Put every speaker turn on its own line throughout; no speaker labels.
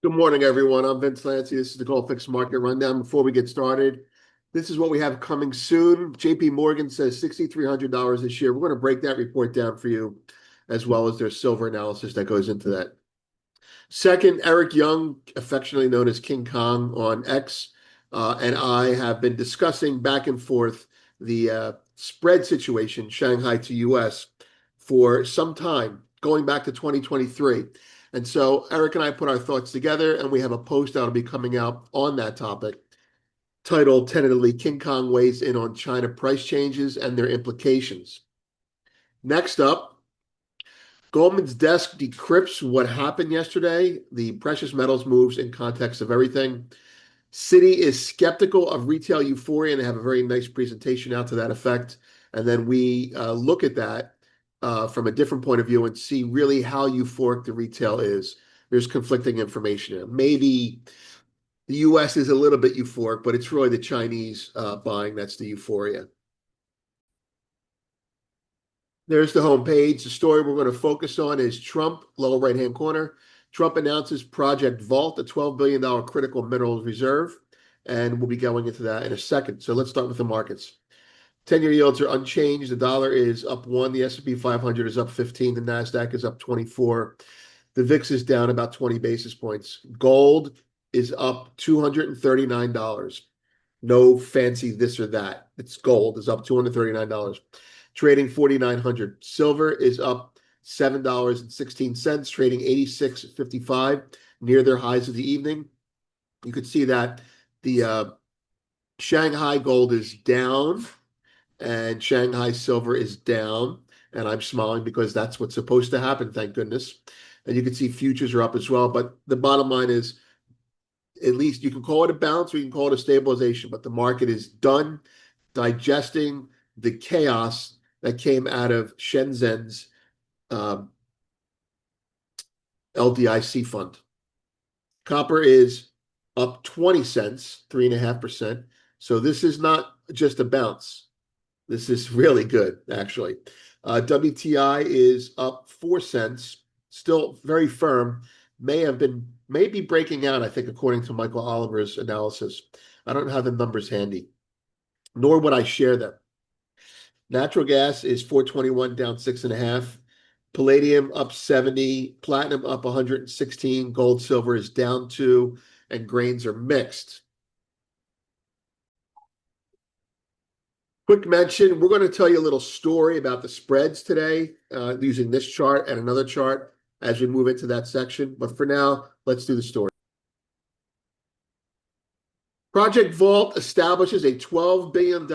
Good morning, everyone. I'm Vince Lancy. This is the Gold Fix Market Rundown. Before we get started, this is what we have coming soon. JP Morgan says $6,300 this year. We're going to break that report down for you, as well as their silver analysis that goes into that. Second, Eric Young, affectionately known as King Kong on X, and I have been discussing back and forth the spread situation, Shanghai to US, for some time, going back to 2023. And so Eric and I put our thoughts together, and we have a post that'll be coming out on that topic titled tentatively King Kong Weighs In on China Price Changes and Their Implications. Next up, Goldman's desk decrypts what happened yesterday, the precious metals moves in context of everything. Citi is skeptical of retail euphoria, and they have a very nice presentation out to that effect. And then we look at that from a different point of view and see really how euphoric the retail is. There's conflicting information here. Maybe the US is a little bit euphoric, but it's really the Chinese buying that's the euphoria. There's the homepage. The story we're going to focus on is Trump, lower right-hand corner. Trump announces Project Vault, a $12 billion critical minerals reserve, and we'll be going into that in a second. So let's start with the markets. 10-year yields are unchanged. The dollar is up 1. The S&P 500 is up 15. The NASDAQ is up 24. The VIX is down about 20 basis points. Gold is up $239. No fancy this or that. It's gold is up $239, trading 4,900. Silver is up $7.16, trading 86.55, near their highs of the evening. You could see that the Shanghai gold is down and Shanghai silver is down. And I'm smiling because that's what's supposed to happen, thank goodness. And you can see futures are up as well. But the bottom line is, at least you can call it a bounce or you can call it a stabilization, but the market is done digesting the chaos that came out of Shenzhen's LDIC fund. Copper is up 20 cents, 3.5%. So this is not just a bounce. This is really good, actually. WTI is up 4 cents, still very firm. May be breaking out, I think, according to Michael Oliver's analysis. I don't have the numbers handy, nor would I share them. Natural gas is 421, down 6.5. Palladium up 70, platinum up 116, gold, silver is down 2, and grains are mixed. Quick mention, we're going to tell you a little story about the spreads today using this chart and another chart as we move into that section. But for now, let's do the story. Project Vault establishes a $12 billion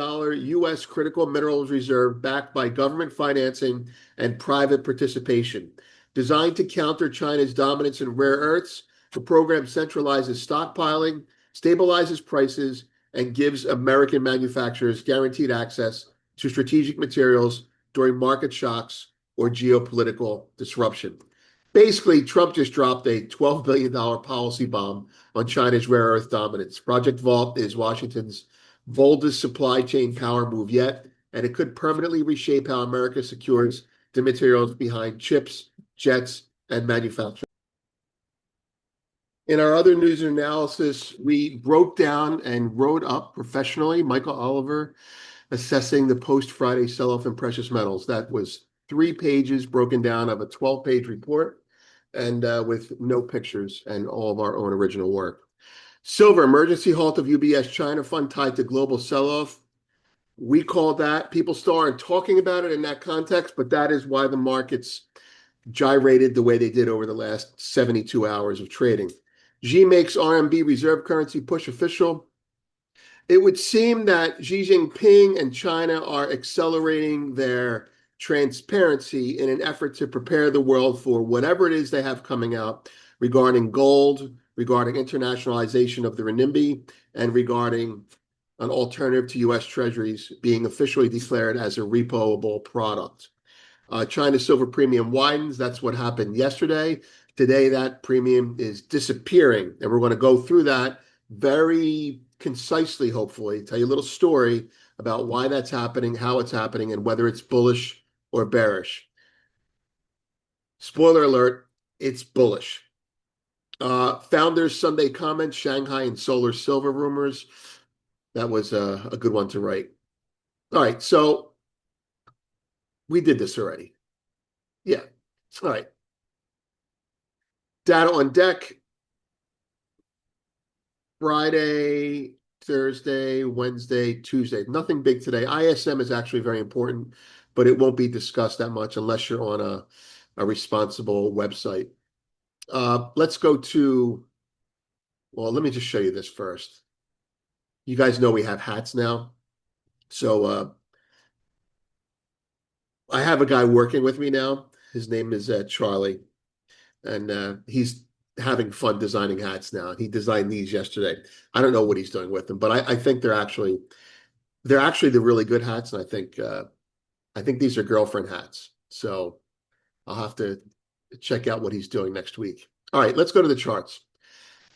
U.S. critical minerals reserve backed by government financing and private participation. Designed to counter China's dominance in rare earths, the program centralizes stockpiling, stabilizes prices, and gives American manufacturers guaranteed access to strategic materials during market shocks or geopolitical disruption. Basically, Trump just dropped a $12 billion policy bomb on China's rare earth dominance. Project Vault is Washington's boldest supply chain power move yet, and it could permanently reshape how America secures the materials behind chips, jets, and manufacturing. In our other news and analysis, we broke down and wrote up professionally Michael Oliver assessing the post-Friday sell-off in precious metals. That was 3 pages broken down of a 12-page report, and with no pictures and all of our own original work. Silver, emergency halt of UBS China fund tied to global sell-off. We call that, people still aren't talking about it in that context, but that is why the markets gyrated the way they did over the last 72 hours of trading. Xi makes RMB reserve currency push official. It would seem that Xi Jinping and China are accelerating their transparency in an effort to prepare the world for whatever it is they have coming out regarding gold, regarding internationalization of the renminbi, and regarding an alternative to U.S. Treasuries being officially declared as a repoable product. China's silver premium widens. That's what happened yesterday. Today, that premium is disappearing, and we're going to go through that very concisely, hopefully, tell you a little story about why that's happening, how it's happening, and whether it's bullish or bearish. Spoiler alert, it's bullish. Founders Sunday comments, Shanghai and solar silver rumors. That was a good one to write. All right, so we did this already. Yeah. All right. Data on deck, Friday, Thursday, Wednesday, Tuesday. Nothing big today. ISM is actually very important, but it won't be discussed that much unless you're on a responsible website. Let's go to, well, let me just show you this first. You guys know we have hats now. So I have a guy working with me now. His name is Charlie, and he's having fun designing hats now. He designed these yesterday. I don't know what he's doing with them, but I think they're actually the really good hats, and I think these are girlfriend hats. So I'll have to check out what he's doing next week. All right, let's go to the charts.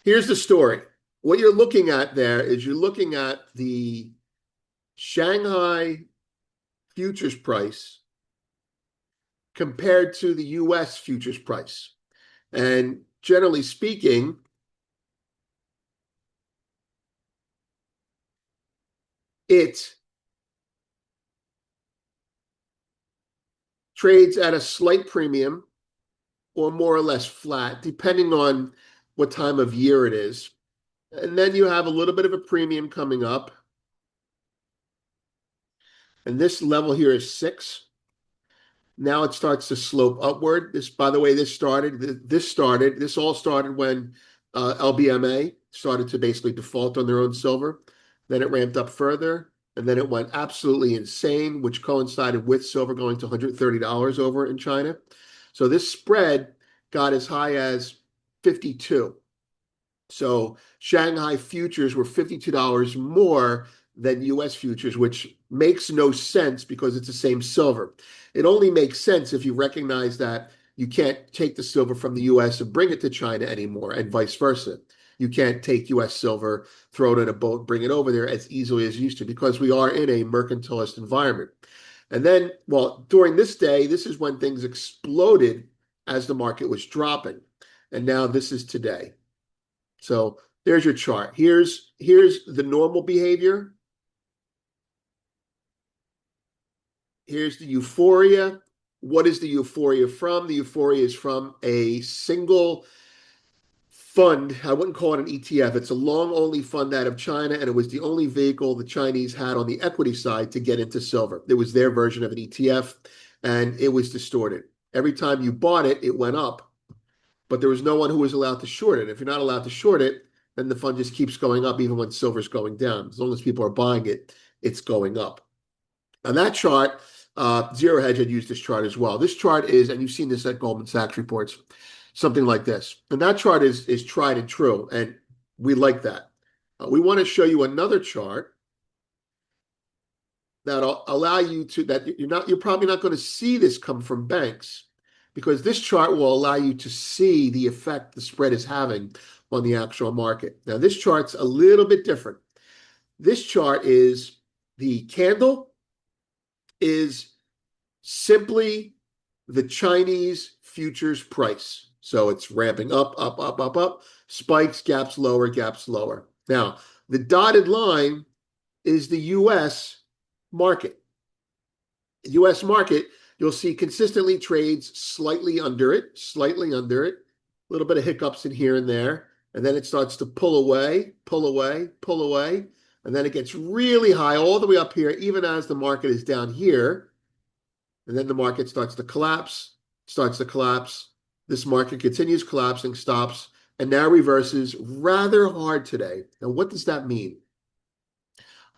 Here's the story. What you're looking at there is you're looking at the Shanghai futures price compared to the US futures price. And generally speaking, it trades at a slight premium or more or less flat, depending on what time of year it is. And then you have a little bit of a premium coming up. And this level here is 6. Now it starts to slope upward. This, by the way, this all started when LBMA started to basically default on their own silver. Then it ramped up further, and then it went absolutely insane, which coincided with silver going to $130 over in China. So this spread got as high as 52. So Shanghai futures were $52 more than US futures, which makes no sense because it's the same silver. It only makes sense if you recognize that you can't take the silver from the US and bring it to China anymore, and vice versa. You can't take US silver, throw it in a boat, bring it over there as easily as you used to, because we are in a mercantilist environment. And then, well, during this day, this is when things exploded as the market was dropping. And now this is today. So there's your chart. Here's the normal behavior. Here's the euphoria. What is the euphoria from? The euphoria is from a single fund. I wouldn't call it an ETF. It's a long only fund out of China, and it was the only vehicle the Chinese had on the equity side to get into silver. It was their version of an ETF, and it was distorted. Every time you bought it, it went up, but there was no one who was allowed to short it. If you're not allowed to short it, then the fund just keeps going up even when silver's going down. As long as people are buying it, it's going up. On that chart, Zero Hedge had used this chart as well. This chart is, and you've seen this at Goldman Sachs reports, something like this. And that chart is tried and true, and we like that. We want to show you another chart that'll allow you to, that you're probably not going to see this come from banks, because this chart will allow you to see the effect the spread is having on the actual market. Now, this chart's a little bit different. This chart is the candle is simply the Chinese futures price. So it's ramping up, up, up, up, up, spikes, gaps lower, gaps lower. Now, the dotted line is the US market. US market, you'll see consistently trades slightly under it, a little bit of hiccups in here and there, and then it starts to pull away, pull away, pull away, and then it gets really high all the way up here, even as the market is down here. And then the market starts to collapse. This market continues collapsing, stops, and now reverses rather hard today. Now, what does that mean?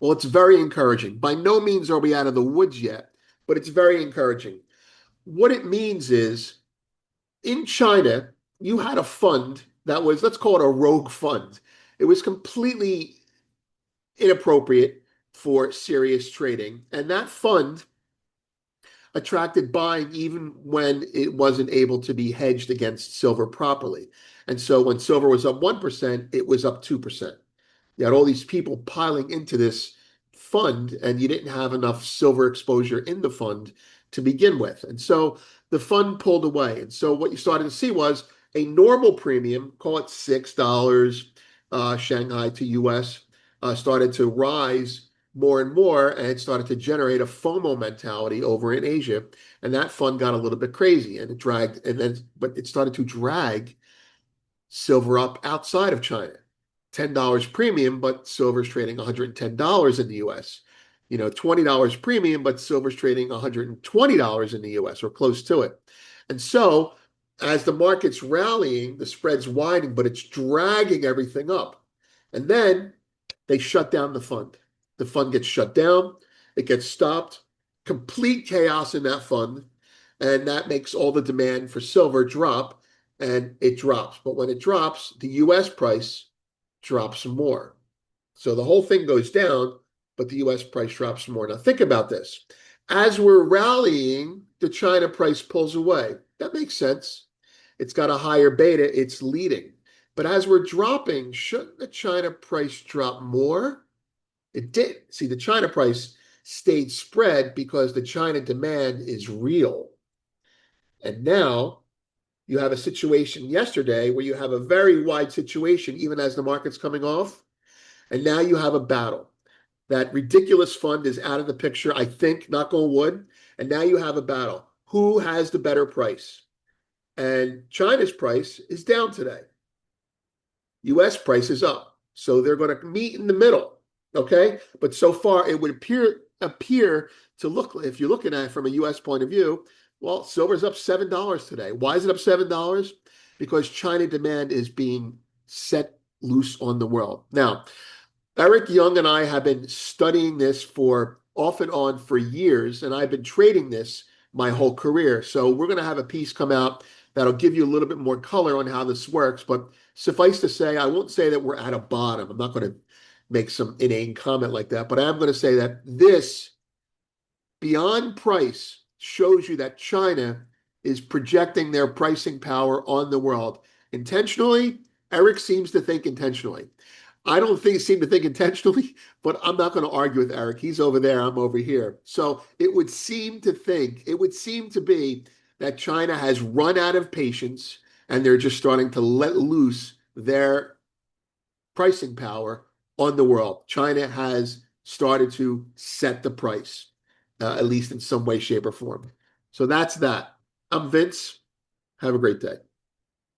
Well, it's very encouraging. By no means are we out of the woods yet, but it's very encouraging. What it means is, in China, you had a fund that was, let's call it a rogue fund. It was completely inappropriate for serious trading. And that fund attracted buying even when it wasn't able to be hedged against silver properly. And so when silver was up 1%, it was up 2%. You had all these people piling into this fund, and you didn't have enough silver exposure in the fund to begin with. And so the fund pulled away. And so what you started to see was A normal premium, call it $6, Shanghai to US, started to rise more and more and started to generate a FOMO mentality over in Asia. And that fund got a little bit crazy and it dragged, but it started to drag silver up outside of China. $10 premium, but silver's trading $110 in the US. $20 premium, but silver's trading $120 in the US or close to it. And so as the market's rallying, the spread's widening, but it's dragging everything up. And then they shut down the fund. The fund gets shut down, it gets stopped, complete chaos in that fund. And that makes all the demand for silver drop and it drops. But when it drops, the US price drops more. So the whole thing goes down, but the US price drops more. Now think about this. As we're rallying, the China price pulls away. That makes sense. It's got a higher beta, it's leading. But as we're dropping, shouldn't the China price drop more? It did. See, the China price stayed spread because the China demand is real. And now you have a situation yesterday where you have a very wide situation, even as the market's coming off. And now you have a battle. That ridiculous fund is out of the picture, I think, knock on wood. And now you have a battle. Who has the better price? And China's price is down today. US price is up. So they're going to meet in the middle. Okay. But so far, it would appear to look, if you're looking at it from a US point of view, well, silver's up $7 today. Why is it up $7? Because China demand is being set loose on the world. Now, Eric Young and I have been studying this for off and on for years, and I've been trading this my whole career. So we're going to have a piece come out that'll give you a little bit more color on how this works. But suffice to say, I won't say that we're at a bottom. I'm not going to make some inane comment like that, but I am going to say that this beyond price shows you that China is projecting their pricing power on the world. Intentionally, Eric seems to think intentionally. I don't seem to think intentionally, but I'm not going to argue with Eric. He's over there, I'm over here. So it would seem to be that China has run out of patience and they're just starting to let loose their pricing power on the world. China has started to set the price, at least in some way, shape, or form. So that's that. I'm Vince. Have a great day.